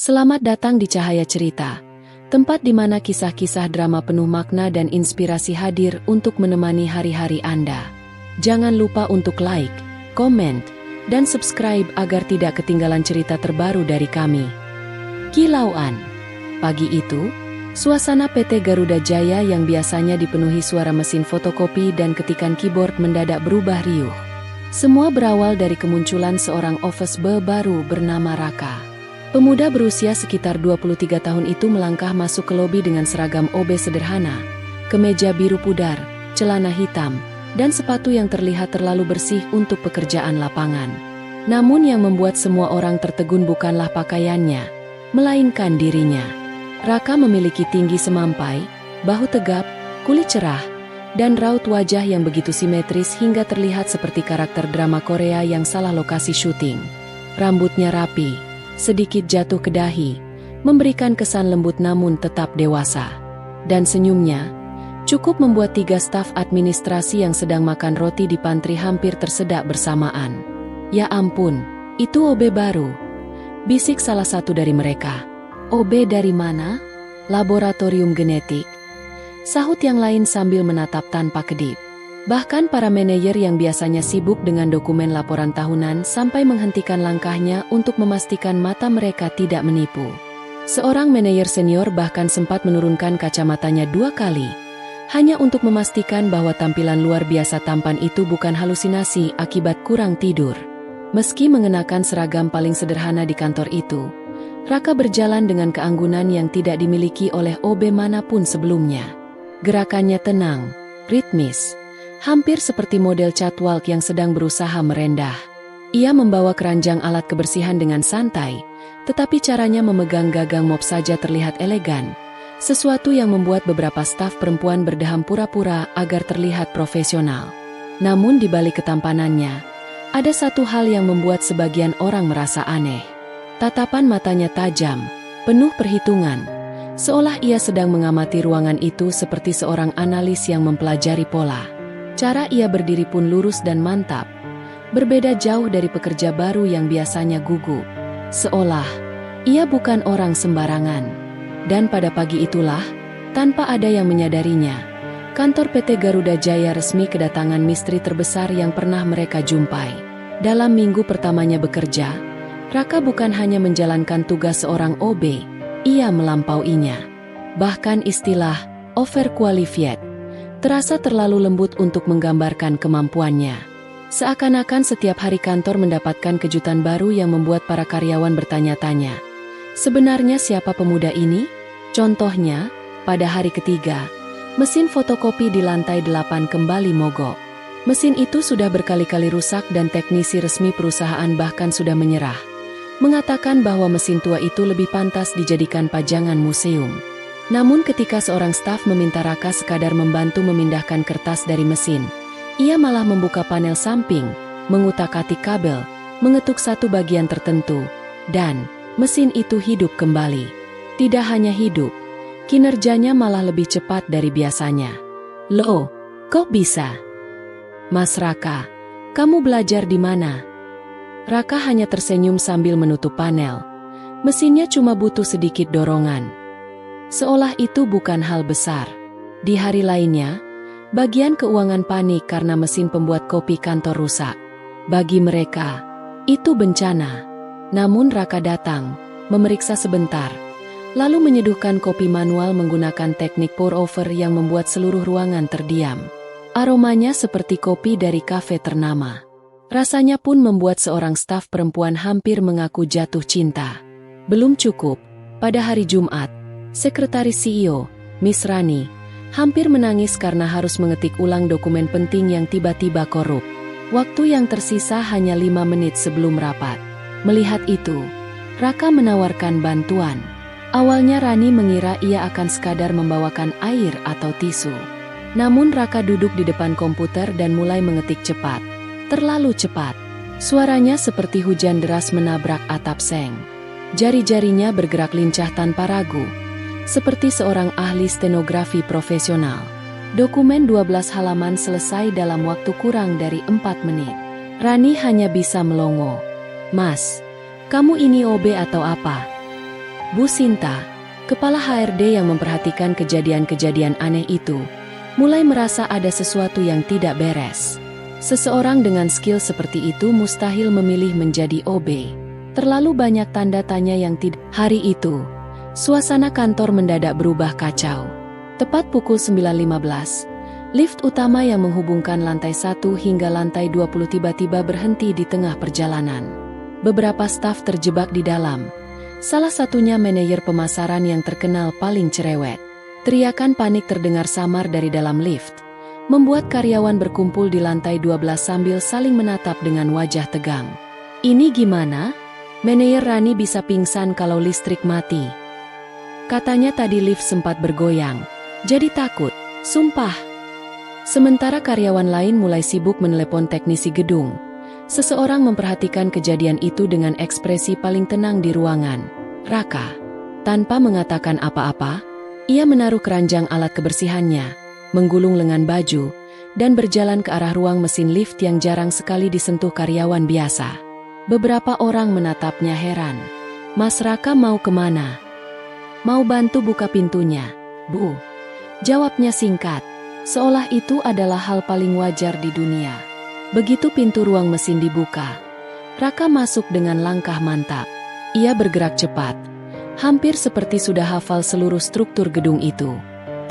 Selamat datang di Cahaya Cerita, tempat di mana kisah-kisah drama penuh makna dan inspirasi hadir untuk menemani hari-hari Anda. Jangan lupa untuk like, komen, dan subscribe agar tidak ketinggalan cerita terbaru dari kami. Kilauan. Pagi itu, suasana PT Garuda Jaya yang biasanya dipenuhi suara mesin fotokopi dan ketikan keyboard mendadak berubah riuh. Semua berawal dari kemunculan seorang office boy baru bernama Raka. Pemuda berusia sekitar 23 tahun itu melangkah masuk ke lobi dengan seragam OB sederhana, kemeja biru pudar, celana hitam, dan sepatu yang terlihat terlalu bersih untuk pekerjaan lapangan. Namun yang membuat semua orang tertegun bukanlah pakaiannya, melainkan dirinya. Raka memiliki tinggi semampai, bahu tegap, kulit cerah, dan raut wajah yang begitu simetris hingga terlihat seperti karakter drama Korea yang salah lokasi syuting. Rambutnya rapi, sedikit jatuh ke dahi, memberikan kesan lembut namun tetap dewasa. Dan senyumnya, cukup membuat 3 staf administrasi yang sedang makan roti di pantry hampir tersedak bersamaan. Ya ampun, itu OB baru, bisik salah satu dari mereka. OB dari mana? Laboratorium genetik, sahut yang lain sambil menatap tanpa kedip. Bahkan para manajer yang biasanya sibuk dengan dokumen laporan tahunan sampai menghentikan langkahnya untuk memastikan mata mereka tidak menipu. Seorang manajer senior bahkan sempat menurunkan kacamatanya 2 kali, hanya untuk memastikan bahwa tampilan luar biasa tampan itu bukan halusinasi akibat kurang tidur. Meski mengenakan seragam paling sederhana di kantor itu, Raka berjalan dengan keanggunan yang tidak dimiliki oleh OB manapun sebelumnya. Gerakannya tenang, ritmis, hampir seperti model catwalk yang sedang berusaha merendah. Ia membawa keranjang alat kebersihan dengan santai, tetapi caranya memegang gagang mop saja terlihat elegan, sesuatu yang membuat beberapa staf perempuan berdeham pura-pura agar terlihat profesional. Namun di balik ketampanannya, ada satu hal yang membuat sebagian orang merasa aneh. Tatapan matanya tajam, penuh perhitungan, seolah ia sedang mengamati ruangan itu seperti seorang analis yang mempelajari pola. Cara ia berdiri pun lurus dan mantap, berbeda jauh dari pekerja baru yang biasanya gugup. Seolah ia bukan orang sembarangan. Dan pada pagi itulah, tanpa ada yang menyadarinya, kantor PT Garuda Jaya resmi kedatangan misteri terbesar yang pernah mereka jumpai. Dalam minggu pertamanya bekerja, Raka bukan hanya menjalankan tugas seorang OB, ia melampauinya. Bahkan istilah overqualified terasa terlalu lembut untuk menggambarkan kemampuannya. Seakan-akan setiap hari kantor mendapatkan kejutan baru yang membuat para karyawan bertanya-tanya, sebenarnya siapa pemuda ini? Contohnya, pada hari ketiga, mesin fotokopi di lantai 8 kembali mogok. Mesin itu sudah berkali-kali rusak dan teknisi resmi perusahaan bahkan sudah menyerah, mengatakan bahwa mesin tua itu lebih pantas dijadikan pajangan museum. Namun ketika seorang staf meminta Raka sekadar membantu memindahkan kertas dari mesin, ia malah membuka panel samping, mengutak-atik kabel, mengetuk satu bagian tertentu, dan mesin itu hidup kembali. Tidak hanya hidup, kinerjanya malah lebih cepat dari biasanya. Loh, kok bisa? Mas Raka, kamu belajar di mana? Raka hanya tersenyum sambil menutup panel. Mesinnya cuma butuh sedikit dorongan. Seolah itu bukan hal besar. Di hari lainnya, bagian keuangan panik karena mesin pembuat kopi kantor rusak. Bagi mereka, itu bencana. Namun Raka datang, memeriksa sebentar, lalu menyeduhkan kopi manual menggunakan teknik pour over yang membuat seluruh ruangan terdiam. Aromanya seperti kopi dari kafe ternama. Rasanya pun membuat seorang staf perempuan hampir mengaku jatuh cinta. Belum cukup, pada hari Jumat, Sekretaris CEO, Miss Rani, hampir menangis karena harus mengetik ulang dokumen penting yang tiba-tiba korup. Waktu yang tersisa hanya 5 menit sebelum rapat. Melihat itu, Raka menawarkan bantuan. Awalnya Rani mengira ia akan sekadar membawakan air atau tisu. Namun Raka duduk di depan komputer dan mulai mengetik cepat. Terlalu cepat. Suaranya seperti hujan deras menabrak atap seng. Jari-jarinya bergerak lincah tanpa ragu, seperti seorang ahli stenografi profesional. Dokumen 12 halaman selesai dalam waktu kurang dari 4 menit. Rani hanya bisa melongo. Mas, kamu ini OB atau apa? Bu Sinta, kepala HRD yang memperhatikan kejadian-kejadian aneh itu, mulai merasa ada sesuatu yang tidak beres. Seseorang dengan skill seperti itu mustahil memilih menjadi OB. Terlalu banyak tanda tanya yang tidak. Hari itu, suasana kantor mendadak berubah kacau. Tepat pukul 9.15, lift utama yang menghubungkan lantai 1 hingga lantai 20 tiba-tiba berhenti di tengah perjalanan. Beberapa staf terjebak di dalam. Salah satunya manajer pemasaran yang terkenal paling cerewet. Teriakan panik terdengar samar dari dalam lift, membuat karyawan berkumpul di lantai 12 sambil saling menatap dengan wajah tegang. Ini gimana? Manajer Rani bisa pingsan kalau listrik mati. Katanya tadi lift sempat bergoyang. Jadi takut, sumpah. Sementara karyawan lain mulai sibuk menelepon teknisi gedung. Seseorang memperhatikan kejadian itu dengan ekspresi paling tenang di ruangan. Raka. Tanpa mengatakan apa-apa, ia menaruh keranjang alat kebersihannya, menggulung lengan baju, dan berjalan ke arah ruang mesin lift yang jarang sekali disentuh karyawan biasa. Beberapa orang menatapnya heran. Mas Raka mau kemana? Mau bantu buka pintunya, Bu. Jawabnya singkat, seolah itu adalah hal paling wajar di dunia. Begitu pintu ruang mesin dibuka, Raka masuk dengan langkah mantap. Ia bergerak cepat, hampir seperti sudah hafal seluruh struktur gedung itu.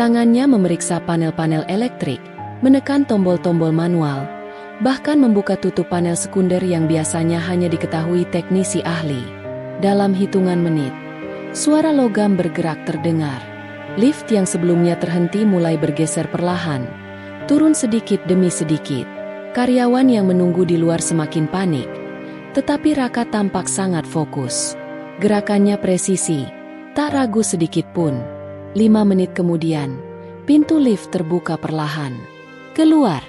Tangannya memeriksa panel-panel elektrik, menekan tombol-tombol manual, bahkan membuka tutup panel sekunder yang biasanya hanya diketahui teknisi ahli. Dalam hitungan menit, suara logam bergerak terdengar. Lift yang sebelumnya terhenti mulai bergeser perlahan, turun sedikit demi sedikit. Karyawan yang menunggu di luar semakin panik, tetapi Raka tampak sangat fokus. Gerakannya presisi, tak ragu sedikit pun. 5 menit kemudian, pintu lift terbuka perlahan. Keluar,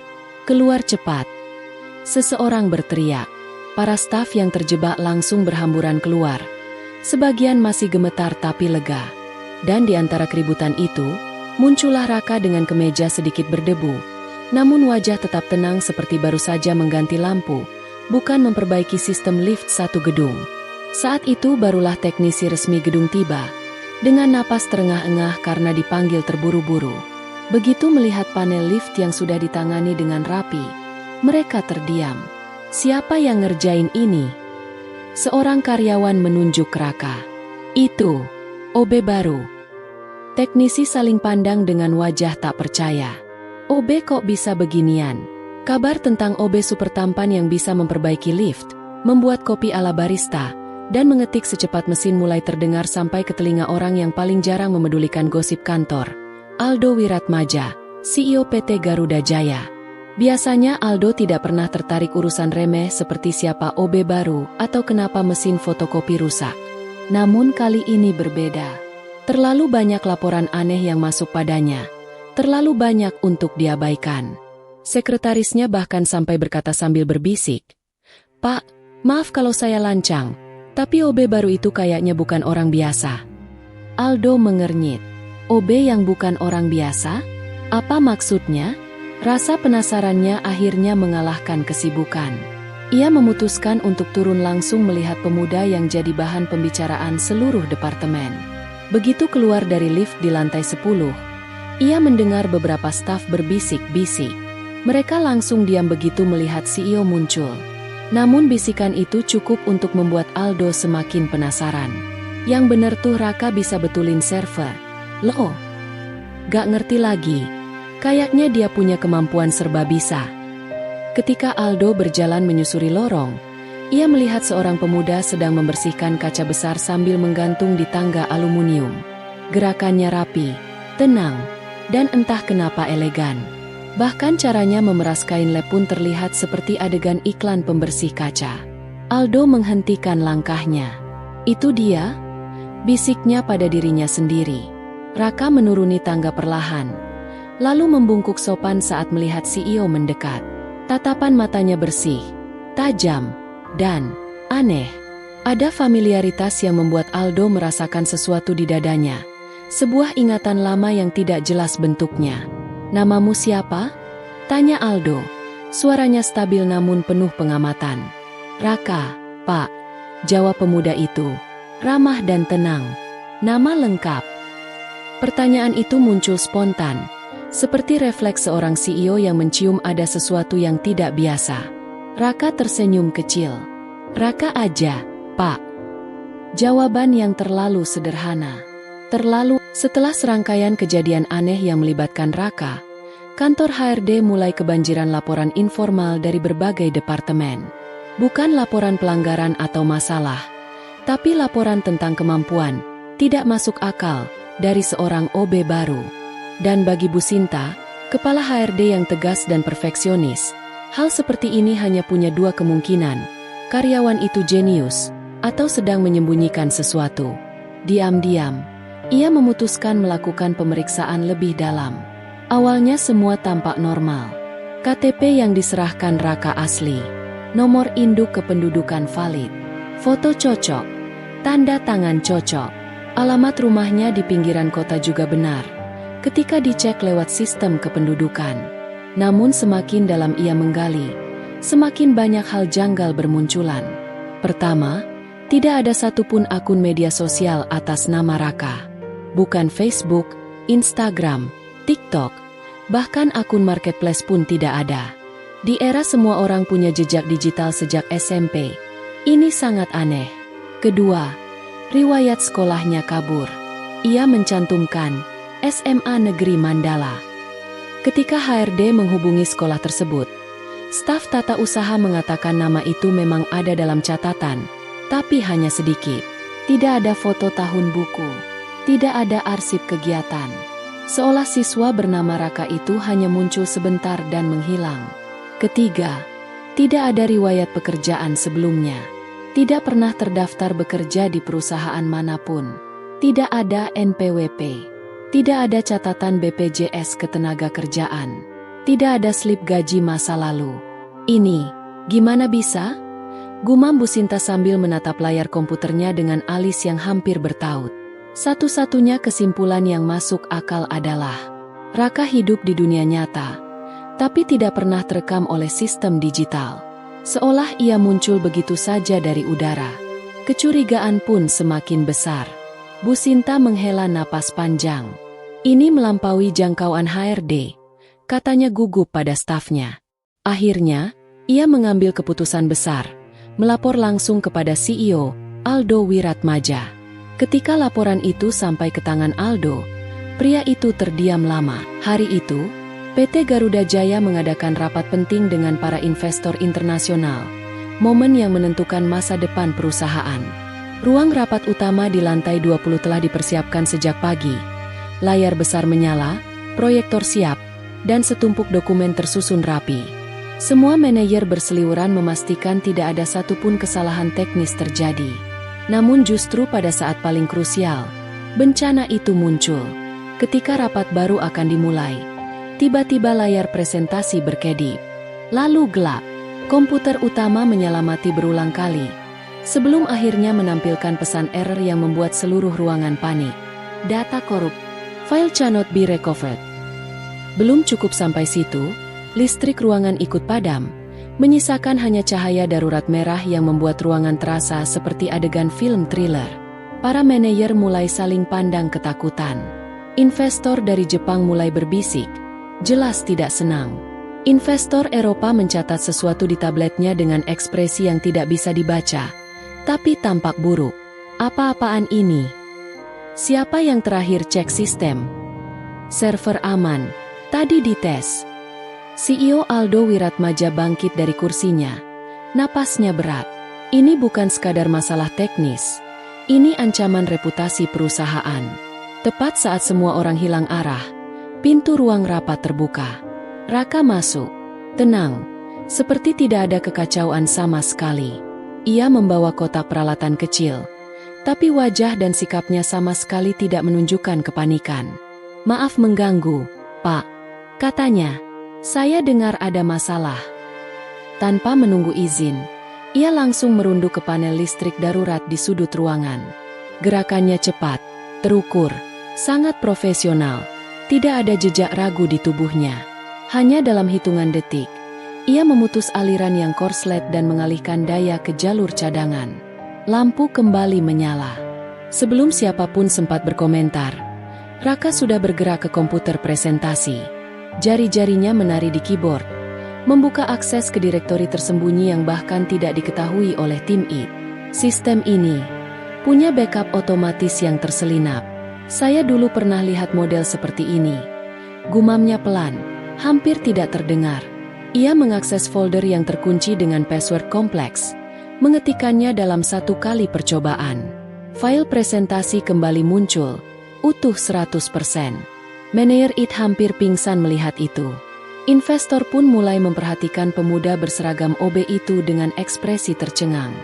keluar cepat. Seseorang berteriak. Para staf yang terjebak langsung berhamburan keluar. Sebagian masih gemetar tapi lega. Dan di antara keributan itu, muncullah Raka dengan kemeja sedikit berdebu. Namun wajah tetap tenang seperti baru saja mengganti lampu, bukan memperbaiki sistem lift satu gedung. Saat itu barulah teknisi resmi gedung tiba, dengan napas terengah-engah karena dipanggil terburu-buru. Begitu melihat panel lift yang sudah ditangani dengan rapi, mereka terdiam. Siapa yang ngerjain ini? Seorang karyawan menunjuk Raka. Itu, OB baru. Teknisi saling pandang dengan wajah tak percaya. OB kok bisa beginian? Kabar tentang OB super tampan yang bisa memperbaiki lift, membuat kopi ala barista, dan mengetik secepat mesin mulai terdengar sampai ke telinga orang yang paling jarang memedulikan gosip kantor. Aldo Wiratmaja, CEO PT Garuda Jaya. Biasanya Aldo tidak pernah tertarik urusan remeh seperti siapa OB baru atau kenapa mesin fotokopi rusak. Namun kali ini berbeda. Terlalu banyak laporan aneh yang masuk padanya. Terlalu banyak untuk diabaikan. Sekretarisnya bahkan sampai berkata sambil berbisik, "Pak, maaf kalau saya lancang, tapi OB baru itu kayaknya bukan orang biasa." Aldo mengernyit. OB yang bukan orang biasa? Apa maksudnya? Rasa penasarannya akhirnya mengalahkan kesibukan. Ia memutuskan untuk turun langsung melihat pemuda yang jadi bahan pembicaraan seluruh departemen. Begitu keluar dari lift di lantai 10, ia mendengar beberapa staf berbisik-bisik. Mereka langsung diam begitu melihat CEO muncul. Namun bisikan itu cukup untuk membuat Aldo semakin penasaran. Yang bener tuh Raka bisa betulin server. Loh, gak ngerti lagi. Kayaknya dia punya kemampuan serba bisa. Ketika Aldo berjalan menyusuri lorong, ia melihat seorang pemuda sedang membersihkan kaca besar sambil menggantung di tangga aluminium. Gerakannya rapi, tenang, dan entah kenapa elegan. Bahkan caranya memeras kain lap pun terlihat seperti adegan iklan pembersih kaca. Aldo menghentikan langkahnya. Itu dia? Bisiknya pada dirinya sendiri. Raka menuruni tangga perlahan, lalu membungkuk sopan saat melihat CEO mendekat. Tatapan matanya bersih, tajam, dan aneh. Ada familiaritas yang membuat Aldo merasakan sesuatu di dadanya. Sebuah ingatan lama yang tidak jelas bentuknya. "Namamu siapa?" tanya Aldo. Suaranya stabil namun penuh pengamatan. "Raka, Pak," jawab pemuda itu, ramah dan tenang. Nama lengkap. Pertanyaan itu muncul spontan, seperti refleks seorang CEO yang mencium ada sesuatu yang tidak biasa. Raka tersenyum kecil. Raka aja, Pak. Jawaban yang terlalu sederhana. Setelah serangkaian kejadian aneh yang melibatkan Raka, kantor HRD mulai kebanjiran laporan informal dari berbagai departemen. Bukan laporan pelanggaran atau masalah, tapi laporan tentang kemampuan tidak masuk akal dari seorang OB baru. Dan bagi Bu Sinta, kepala HRD yang tegas dan perfeksionis, hal seperti ini hanya punya dua kemungkinan. Karyawan itu jenius, atau sedang menyembunyikan sesuatu. Diam-diam, ia memutuskan melakukan pemeriksaan lebih dalam. Awalnya semua tampak normal. KTP yang diserahkan Raka asli. Nomor induk kependudukan valid. Foto cocok. Tanda tangan cocok. Alamat rumahnya di pinggiran kota juga benar ketika dicek lewat sistem kependudukan. Namun semakin dalam ia menggali, semakin banyak hal janggal bermunculan. Pertama, tidak ada satupun akun media sosial atas nama Raka. Bukan Facebook, Instagram, TikTok, bahkan akun marketplace pun tidak ada. Di era semua orang punya jejak digital sejak SMP, ini sangat aneh. Kedua, riwayat sekolahnya kabur. Ia mencantumkan SMA Negeri Mandala. Ketika HRD menghubungi sekolah tersebut, staf tata usaha mengatakan nama itu memang ada dalam catatan, tapi hanya sedikit. Tidak ada foto tahun buku, tidak ada arsip kegiatan. Seolah siswa bernama Raka itu hanya muncul sebentar dan menghilang. Ketiga, tidak ada riwayat pekerjaan sebelumnya. Tidak pernah terdaftar bekerja di perusahaan manapun. Tidak ada NPWP. Tidak ada catatan BPJS Ketenagakerjaan. Tidak ada slip gaji masa lalu. Ini, gimana bisa? Gumam Bu Sinta sambil menatap layar komputernya dengan alis yang hampir bertaut. Satu-satunya kesimpulan yang masuk akal adalah Raka hidup di dunia nyata, tapi tidak pernah terekam oleh sistem digital. Seolah ia muncul begitu saja dari udara. Kecurigaan pun semakin besar. Bu Sinta menghela napas panjang. Ini melampaui jangkauan HRD, katanya gugup pada stafnya. Akhirnya, ia mengambil keputusan besar, melapor langsung kepada CEO, Aldo Wiratmaja. Ketika laporan itu sampai ke tangan Aldo, pria itu terdiam lama. Hari itu, PT Garuda Jaya mengadakan rapat penting dengan para investor internasional, momen yang menentukan masa depan perusahaan. Ruang rapat utama di lantai 20 telah dipersiapkan sejak pagi. Layar besar menyala, proyektor siap, dan setumpuk dokumen tersusun rapi. Semua manajer berseliweran memastikan tidak ada satupun kesalahan teknis terjadi. Namun justru pada saat paling krusial, bencana itu muncul. Ketika rapat baru akan dimulai, tiba-tiba layar presentasi berkedip. Lalu gelap. Komputer utama menyala mati berulang kali, sebelum akhirnya menampilkan pesan error yang membuat seluruh ruangan panik. Data korup. File cannot be recovered. Belum cukup sampai situ, listrik ruangan ikut padam, menyisakan hanya cahaya darurat merah yang membuat ruangan terasa seperti adegan film thriller. Para manajer mulai saling pandang ketakutan. Investor dari Jepang mulai berbisik, jelas tidak senang. Investor Eropa mencatat sesuatu di tabletnya dengan ekspresi yang tidak bisa dibaca, tapi tampak buruk. Apa-apaan ini? Siapa yang terakhir cek sistem? Server aman, tadi dites. CEO Aldo Wiratmaja bangkit dari kursinya. Napasnya berat. Ini bukan sekadar masalah teknis. Ini ancaman reputasi perusahaan. Tepat saat semua orang hilang arah, pintu ruang rapat terbuka. Raka masuk. Tenang, seperti tidak ada kekacauan sama sekali. Ia membawa kotak peralatan kecil, tapi wajah dan sikapnya sama sekali tidak menunjukkan kepanikan. "Maaf mengganggu, Pak," katanya. "Saya dengar ada masalah." Tanpa menunggu izin, ia langsung merunduk ke panel listrik darurat di sudut ruangan. Gerakannya cepat, terukur, sangat profesional. Tidak ada jejak ragu di tubuhnya. Hanya dalam hitungan detik, ia memutus aliran yang korslet dan mengalihkan daya ke jalur cadangan. Lampu kembali menyala. Sebelum siapapun sempat berkomentar, Raka sudah bergerak ke komputer presentasi. Jari-jarinya menari di keyboard, membuka akses ke direktori tersembunyi yang bahkan tidak diketahui oleh tim IT. Sistem ini punya backup otomatis yang terselinap. Saya dulu pernah lihat model seperti ini. Gumamnya pelan, hampir tidak terdengar. Ia mengakses folder yang terkunci dengan password kompleks, mengetikkannya dalam 1 kali percobaan. File presentasi kembali muncul, utuh 100%. Manajer IT hampir pingsan melihat itu. Investor pun mulai memperhatikan pemuda berseragam OB itu dengan ekspresi tercengang.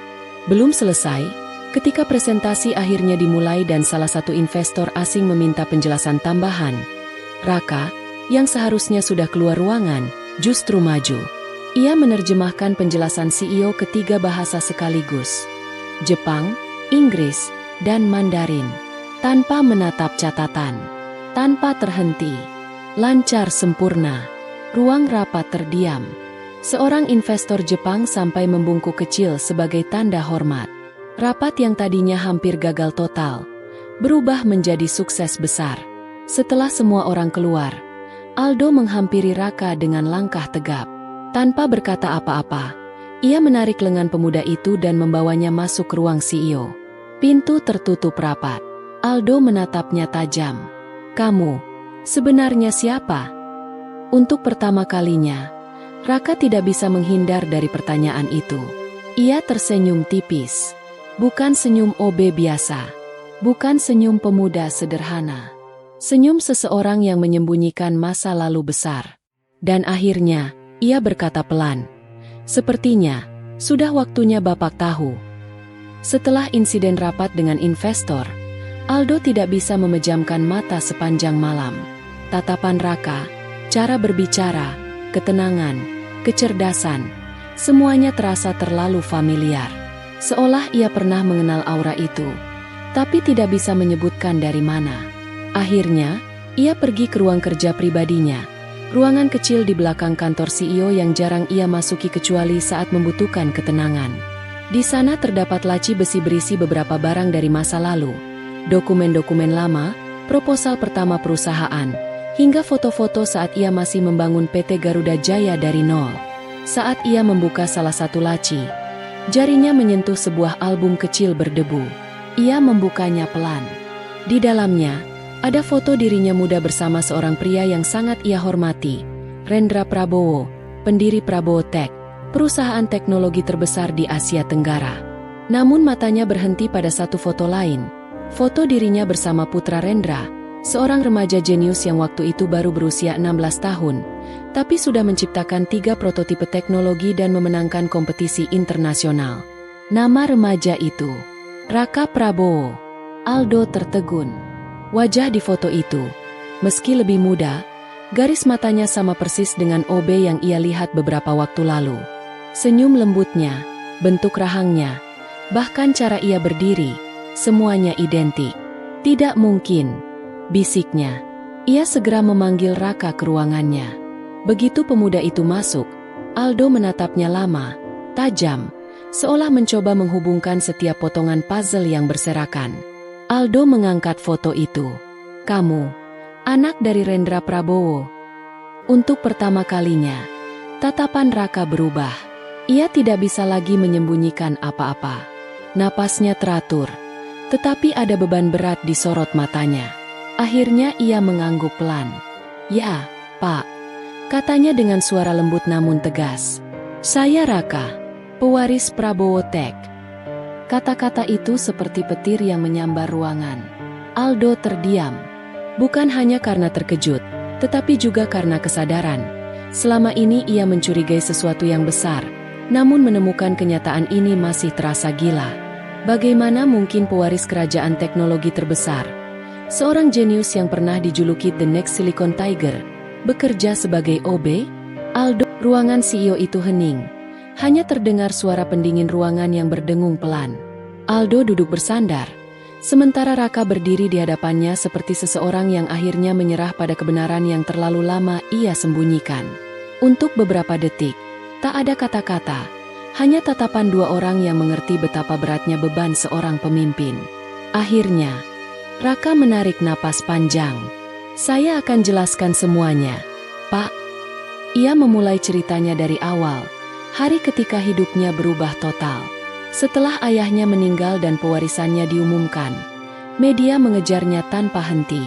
Belum selesai, ketika presentasi akhirnya dimulai dan salah satu investor asing meminta penjelasan tambahan, Raka, yang seharusnya sudah keluar ruangan, justru maju. Ia menerjemahkan penjelasan CEO ke 3 bahasa sekaligus, Jepang, Inggris, dan Mandarin, tanpa menatap catatan, tanpa terhenti, lancar sempurna. Ruang rapat terdiam. Seorang investor Jepang sampai membungkuk kecil sebagai tanda hormat. Rapat yang tadinya hampir gagal total, berubah menjadi sukses besar. Setelah semua orang keluar, Aldo menghampiri Raka dengan langkah tegap. Tanpa berkata apa-apa, ia menarik lengan pemuda itu dan membawanya masuk ke ruang CEO. Pintu tertutup rapat. Aldo menatapnya tajam. "Kamu sebenarnya siapa?" Untuk pertama kalinya, Raka tidak bisa menghindar dari pertanyaan itu. Ia tersenyum tipis. Bukan senyum OB biasa. Bukan senyum pemuda sederhana. Senyum seseorang yang menyembunyikan masa lalu besar. Dan akhirnya, ia berkata pelan, "Sepertinya, sudah waktunya Bapak tahu." Setelah insiden rapat dengan investor, Aldo tidak bisa memejamkan mata sepanjang malam. Tatapan Raka, cara berbicara, ketenangan, kecerdasan, semuanya terasa terlalu familiar. Seolah ia pernah mengenal aura itu, tapi tidak bisa menyebutkan dari mana. Akhirnya, ia pergi ke ruang kerja pribadinya, ruangan kecil di belakang kantor CEO yang jarang ia masuki kecuali saat membutuhkan ketenangan. Di sana terdapat laci besi berisi beberapa barang dari masa lalu, dokumen-dokumen lama, proposal pertama perusahaan, hingga foto-foto saat ia masih membangun PT Garuda Jaya dari nol. Saat ia membuka salah satu laci, jarinya menyentuh sebuah album kecil berdebu. Ia membukanya pelan. Di dalamnya, ada foto dirinya muda bersama seorang pria yang sangat ia hormati, Rendra Prabowo, pendiri Prabowo Tech, perusahaan teknologi terbesar di Asia Tenggara. Namun matanya berhenti pada satu foto lain, foto dirinya bersama putra Rendra, seorang remaja jenius yang waktu itu baru berusia 16 tahun, tapi sudah menciptakan 3 prototipe teknologi dan memenangkan kompetisi internasional. Nama remaja itu, Raka Prabowo. Aldo tertegun. Wajah di foto itu, meski lebih muda, garis matanya sama persis dengan OB yang ia lihat beberapa waktu lalu. Senyum lembutnya, bentuk rahangnya, bahkan cara ia berdiri, semuanya identik. "Tidak mungkin," bisiknya. Ia segera memanggil Raka ke ruangannya. Begitu pemuda itu masuk, Aldo menatapnya lama, tajam, seolah mencoba menghubungkan setiap potongan puzzle yang berserakan. Aldo mengangkat foto itu. "Kamu, anak dari Rendra Prabowo." Untuk pertama kalinya, tatapan Raka berubah. Ia tidak bisa lagi menyembunyikan apa-apa. Napasnya teratur, tetapi ada beban berat di sorot matanya. Akhirnya ia mengangguk pelan. "Ya, Pak," katanya dengan suara lembut namun tegas. "Saya Raka, pewaris Prabowo Tech." Kata-kata itu seperti petir yang menyambar ruangan. Aldo terdiam, bukan hanya karena terkejut, tetapi juga karena kesadaran. Selama ini ia mencurigai sesuatu yang besar, namun menemukan kenyataan ini masih terasa gila. Bagaimana mungkin pewaris kerajaan teknologi terbesar, seorang jenius yang pernah dijuluki The Next Silicon Tiger, bekerja sebagai OB? Aldo, ruangan CEO itu hening. Hanya terdengar suara pendingin ruangan yang berdengung pelan. Aldo duduk bersandar, sementara Raka berdiri di hadapannya seperti seseorang yang akhirnya menyerah pada kebenaran yang terlalu lama ia sembunyikan. Untuk beberapa detik, tak ada kata-kata, hanya tatapan 2 orang yang mengerti betapa beratnya beban seorang pemimpin. Akhirnya, Raka menarik napas panjang. Saya akan jelaskan semuanya, Pak. Ia memulai ceritanya dari awal, hari ketika hidupnya berubah total. Setelah ayahnya meninggal dan pewarisannya diumumkan, media mengejarnya tanpa henti.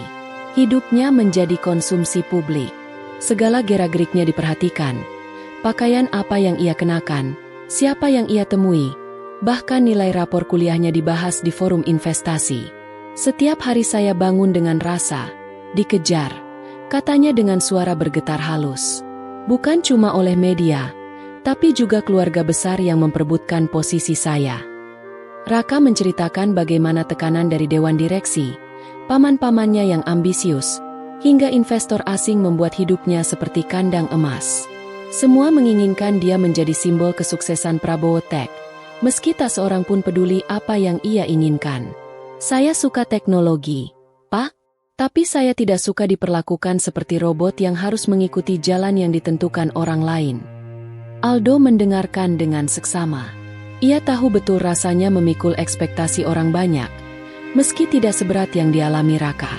Hidupnya menjadi konsumsi publik. Segala gerak-geriknya diperhatikan. Pakaian apa yang ia kenakan, siapa yang ia temui, bahkan nilai rapor kuliahnya dibahas di forum investasi. Setiap hari saya bangun dengan rasa dikejar, katanya dengan suara bergetar halus. Bukan cuma oleh media, tapi juga keluarga besar yang memperebutkan posisi saya. Raka menceritakan bagaimana tekanan dari dewan direksi, paman-pamannya yang ambisius, hingga investor asing membuat hidupnya seperti kandang emas. Semua menginginkan dia menjadi simbol kesuksesan Prabowo Tech, meski tak seorang pun peduli apa yang ia inginkan. Saya suka teknologi, Pak, tapi saya tidak suka diperlakukan seperti robot yang harus mengikuti jalan yang ditentukan orang lain. Aldo mendengarkan dengan seksama. Ia tahu betul rasanya memikul ekspektasi orang banyak, meski tidak seberat yang dialami Raka.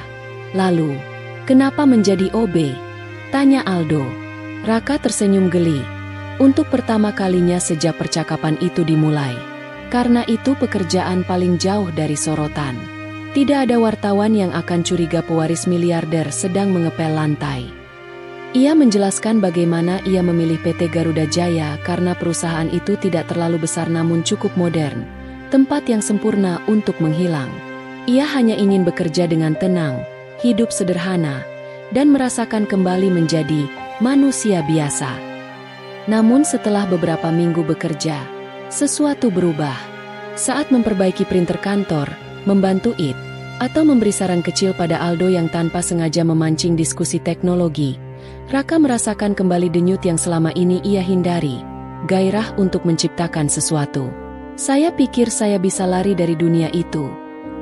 Lalu, kenapa menjadi OB? Tanya Aldo. Raka tersenyum geli. Untuk pertama kalinya sejak percakapan itu dimulai. Karena itu pekerjaan paling jauh dari sorotan. Tidak ada wartawan yang akan curiga pewaris miliarder sedang mengepel lantai. Ia menjelaskan bagaimana ia memilih PT Garuda Jaya karena perusahaan itu tidak terlalu besar namun cukup modern, tempat yang sempurna untuk menghilang. Ia hanya ingin bekerja dengan tenang, hidup sederhana, dan merasakan kembali menjadi manusia biasa. Namun setelah beberapa minggu bekerja, sesuatu berubah. Saat memperbaiki printer kantor, membantu IT, atau memberi saran kecil pada Aldo yang tanpa sengaja memancing diskusi teknologi, Raka merasakan kembali denyut yang selama ini ia hindari, gairah untuk menciptakan sesuatu. Saya pikir saya bisa lari dari dunia itu,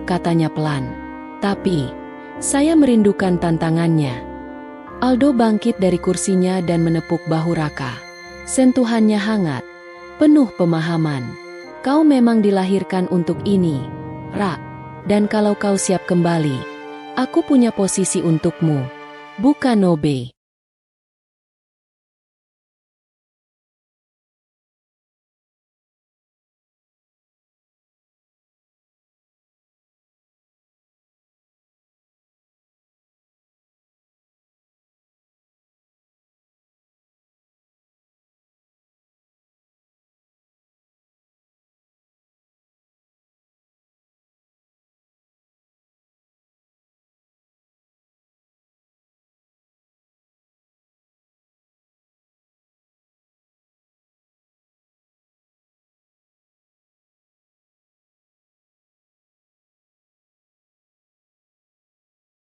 katanya pelan. Tapi, saya merindukan tantangannya. Aldo bangkit dari kursinya dan menepuk bahu Raka. Sentuhannya hangat, penuh pemahaman. Kau memang dilahirkan untuk ini, Rak. Dan kalau kau siap kembali, aku punya posisi untukmu. Bukan OB.